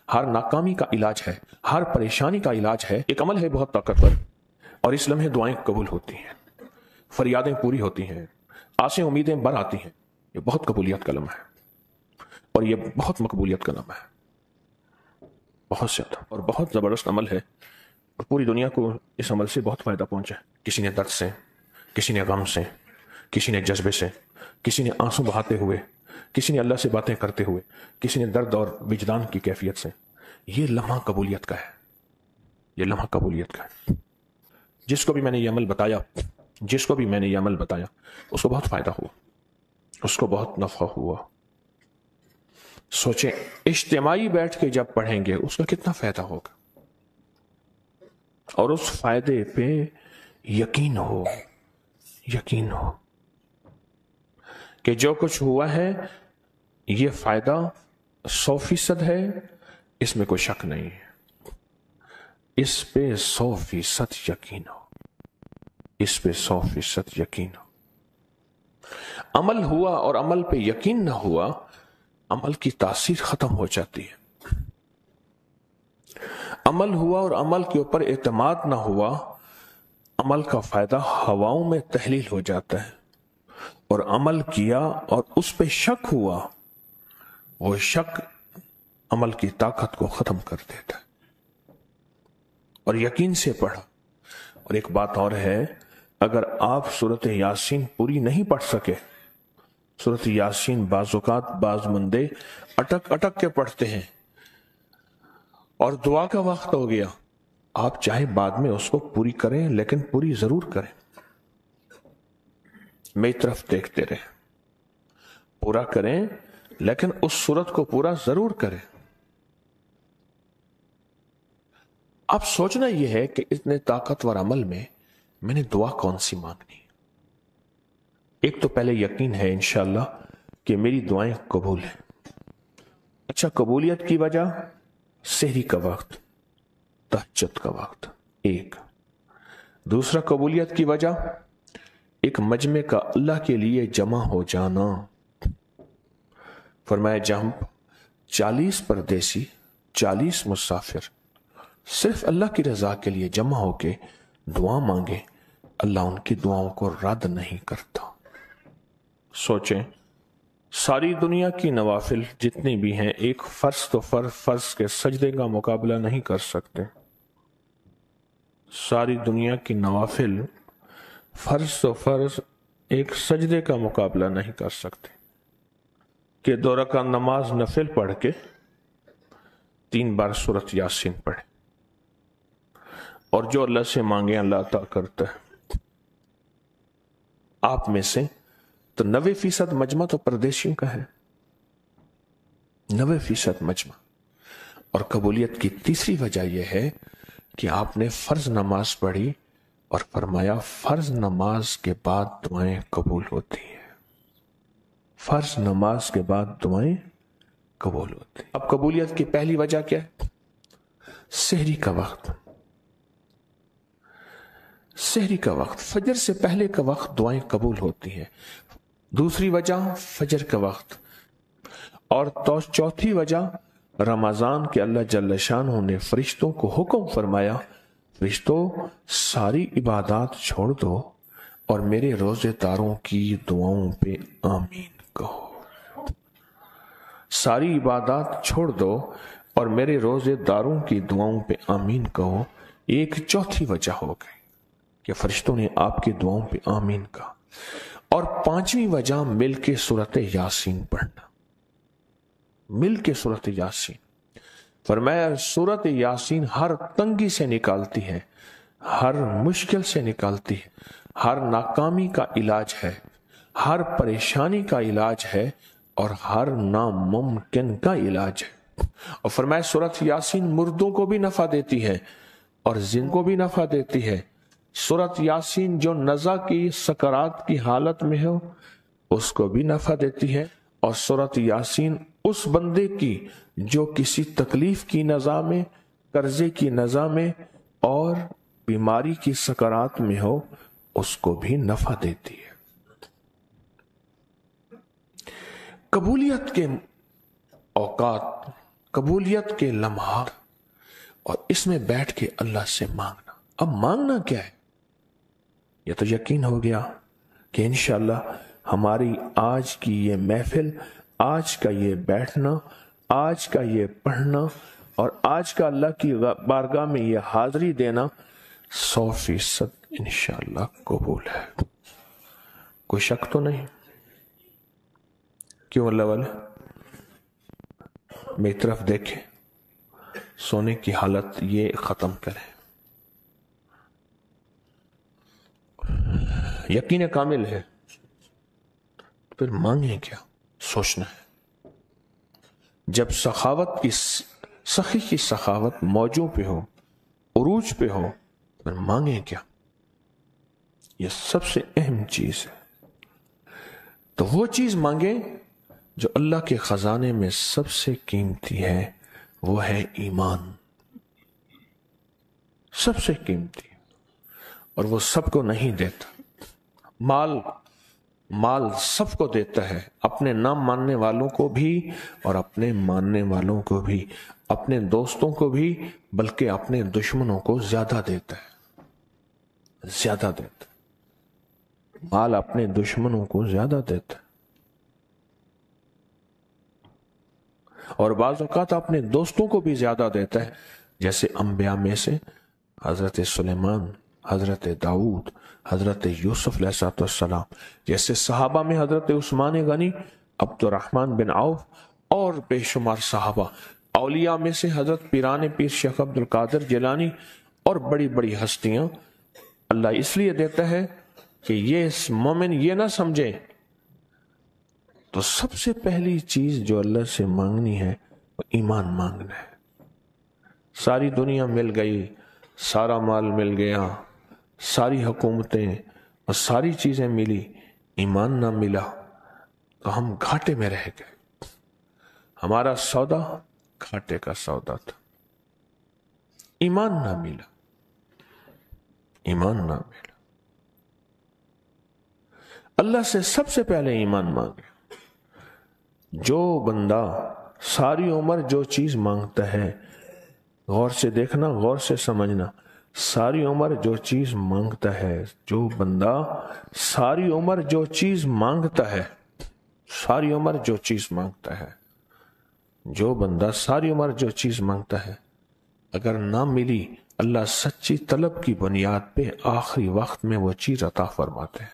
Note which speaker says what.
Speaker 1: ہر ناکامی کا علاج ہے، ہر پریشانی کا علاج ہے۔ ایک عمل ہے بہت طاقتور، اور اس لمحے دعائیں قبول ہوتی ہیں، فریادیں پوری ہوتی ہیں، آسیں امیدیں بر آتی ہیں۔ یہ بہت قبولیت کا لمحہ ہے، اور یہ بہت مقبولیت کا لمحہ ہے، بہت زیادہ اور بہت زبردست عمل ہے، اور پوری دنیا کو اس عمل سے بہت فائدہ پہنچا ہے۔ کسی نے درد سے، کسی نے غم سے، کسی نے جذبے سے، کسی نے آنسو بہاتے ہوئے، کسی نے اللہ سے باتیں کرتے ہوئے، کسی نے درد اور وجدان کی کیفیت سے۔ یہ لمحہ قبولیت کا ہے، یہ لمحہ قبولیت کا ہے۔ جس کو بھی میں نے یہ عمل بتایا، جس کو بھی میں نے یہ عمل بتایا، اس کو بہت فائدہ ہوا، اس کو بہت نفع ہوا۔ سوچیں اجتماعی بیٹھ کے جب پڑھیں گے اس کا کتنا فائدہ ہوگا، اور اس فائدے پہ یقین ہو، یقین ہو کہ جو کچھ ہوا ہے یہ فائدہ 100% ہے، اس میں کوئی شک نہیں ہے، اس پہ 100% یقین ہو، اس پہ 100% یقین ہو۔ عمل ہوا اور عمل پہ یقین نہ ہوا، عمل کی تاثیر ختم ہو جاتی ہے۔ عمل ہوا اور عمل کے اوپر اعتماد نہ ہوا، عمل کا فائدہ ہواؤں میں تحلیل ہو جاتا ہے، اور عمل کیا اور اس پہ شک ہوا، وہ شک عمل کی طاقت کو ختم کر دیتا ہے۔ اور یقین سے پڑھا۔ اور ایک بات اور ہے، اگر آپ سورۃ یاسین پوری نہیں پڑھ سکے، سورۃ یاسین بعض اوقات بعض بندے اٹک اٹک کے پڑھتے ہیں، اور دعا کا وقت ہو گیا، آپ چاہے بعد میں اس کو پوری کریں، لیکن پوری ضرور کریں، میری طرف دیکھتے رہیں، پورا کریں، لیکن اس سورت کو پورا ضرور کریں۔ اب سوچنا یہ ہے کہ اتنے طاقتور عمل میں نے دعا کون سی مانگنی؟ ایک تو پہلے یقین ہے انشاءاللہ کہ میری دعائیں قبول ہیں۔ اچھا، قبولیت کی وجہ سحری کا وقت، تہجد کا وقت، ایک۔ دوسرا قبولیت کی وجہ ایک مجمع کا اللہ کے لیے جمع ہو جانا۔ فرمایا جب 40 پردیسی، 40 مسافر صرف اللہ کی رضا کے لیے جمع ہو کے دعا مانگے، اللہ ان کی دعاؤں کو رد نہیں کرتا۔ سوچیں، ساری دنیا کی نوافل جتنی بھی ہیں، ایک فرض تو فرض کے سجدے کا مقابلہ نہیں کر سکتے۔ ساری دنیا کی نوافل فرض تو فرض ایک سجدے کا مقابلہ نہیں کر سکتے کہ 2 رکعت نماز نفل پڑھ کے 3 بار سورۃ یاسین پڑھے، اور جو اللہ سے مانگے اللہ عطا کرتا ہے۔ آپ میں سے تو 90% مجمع تو پردیشیوں کا ہے، 90% مجمع۔ اور قبولیت کی تیسری وجہ یہ ہے کہ آپ نے فرض نماز پڑھی، اور فرمایا فرض نماز کے بعد دعائیں قبول ہوتی ہیں، فرض نماز کے بعد دعائیں قبول ہوتی ہیں۔ اب قبولیت کی پہلی وجہ کیا ہے؟ سحری کا وقت، سحری کا وقت، فجر سے پہلے کا وقت دعائیں قبول ہوتی ہیں۔ دوسری وجہ فجر کا وقت، اور چوتھی وجہ رمضان کے اللہ جل شانہ نے فرشتوں کو حکم فرمایا، فرشتوں ساری عبادات چھوڑ دو اور میرے روزے داروں کی دعاؤں پہ آمین کہو۔ ساری عبادات چھوڑ دو اور میرے روزے داروں کی دعاؤں پہ آمین کہو۔ ایک چوتھی وجہ ہو گئی کہ فرشتوں نے آپ کی دعاؤں پہ آمین کہا۔ اور 5ویں وجہ مل کے سورۃ یاسین پڑھنا، مل کے سورۃ یاسین۔ فرمایا سورۃ یاسین ہر تنگی سے نکالتی ہے، ہر مشکل سے نکالتی ہے، ہر ناکامی کا علاج ہے، ہر پریشانی کا علاج ہے، اور ہر ناممکن کا علاج ہے۔ اور فرمایا سورۃ یاسین مردوں کو بھی نفع دیتی ہے اور زندوں کو بھی نفع دیتی ہے۔ سورۃ یاسین جو نزع کی سکرات کی حالت میں ہو اس کو بھی نفع دیتی ہے، اور سورۃ یاسین اس بندے کی جو کسی تکلیف کی نزع میں، قرضے کی نزع میں اور بیماری کی سکرات میں ہو اس کو بھی نفع دیتی ہے۔ قبولیت کے اوقات، قبولیت کے لمحات، اور اس میں بیٹھ کے اللہ سے مانگنا۔ اب مانگنا کیا ہے؟ یہ تو یقین ہو گیا کہ انشاءاللہ ہماری آج کی یہ محفل، آج کا یہ بیٹھنا، آج کا یہ پڑھنا اور آج کا اللہ کی بارگاہ میں یہ حاضری دینا 100% انشاءاللہ قبول ہے۔ کوئی شک تو نہیں؟ کیوں اللہ والے؟ میری طرف دیکھیں، سونے کی حالت یہ ختم کریں۔ یقین کامل ہے، پھر مانگیں کیا؟ سوچنا ہے۔ جب سخاوت کی سخی کی سخاوت موجوں پہ ہو، عروج پہ ہو، پھر مانگیں کیا؟ یہ سب سے اہم چیز ہے۔ تو وہ چیز مانگیں جو اللہ کے خزانے میں سب سے قیمتی ہے، وہ ہے ایمان۔ سب سے قیمتی، اور وہ سب کو نہیں دیتا۔ مال سب کو دیتا ہے، اپنے نہ ماننے والوں کو بھی اور اپنے ماننے والوں کو بھی، اپنے دوستوں کو بھی، بلکہ اپنے دشمنوں کو زیادہ دیتا ہے، زیادہ دیتا ہے۔ مال اپنے دشمنوں کو زیادہ دیتا ہے، اور بعض اوقات اپنے دوستوں کو بھی زیادہ دیتا ہے، جیسے انبیاء میں سے حضرت سلیمان، حضرت داؤد، حضرت یوسف علیہ السلام، جیسے صحابہ میں حضرت عثمان غنی، عبد الرحمن بن عوف اور بے شمار صحابہ، اولیاء میں سے حضرت پیران پیر شیخ عبد القادر جیلانی اور بڑی بڑی ہستیاں۔ اللہ اس لیے دیتا ہے کہ یہ مومن یہ نہ سمجھے۔ تو سب سے پہلی چیز جو اللہ سے مانگنی ہے وہ ایمان مانگنا ہے۔ ساری دنیا مل گئی، سارا مال مل گیا، ساری حکومتیں اور ساری چیزیں ملی، ایمان نہ ملا تو ہم گھاٹے میں رہ گئے۔ ہمارا سودا گھاٹے کا سودا تھا۔ ایمان نہ ملا، ایمان نہ ملا۔ اللہ سے سب سے پہلے ایمان مانگے۔ جو بندہ ساری عمر جو چیز مانگتا ہے، غور سے دیکھنا، غور سے سمجھنا، ساری عمر جو چیز مانگتا ہے، جو بندہ ساری عمر جو چیز مانگتا ہے، ساری عمر جو چیز مانگتا ہے، جو بندہ ساری عمر جو چیز مانگتا ہے، اگر نہ ملی، اللہ سچی طلب کی بنیاد پہ آخری وقت میں وہ چیز عطا فرماتے ہیں۔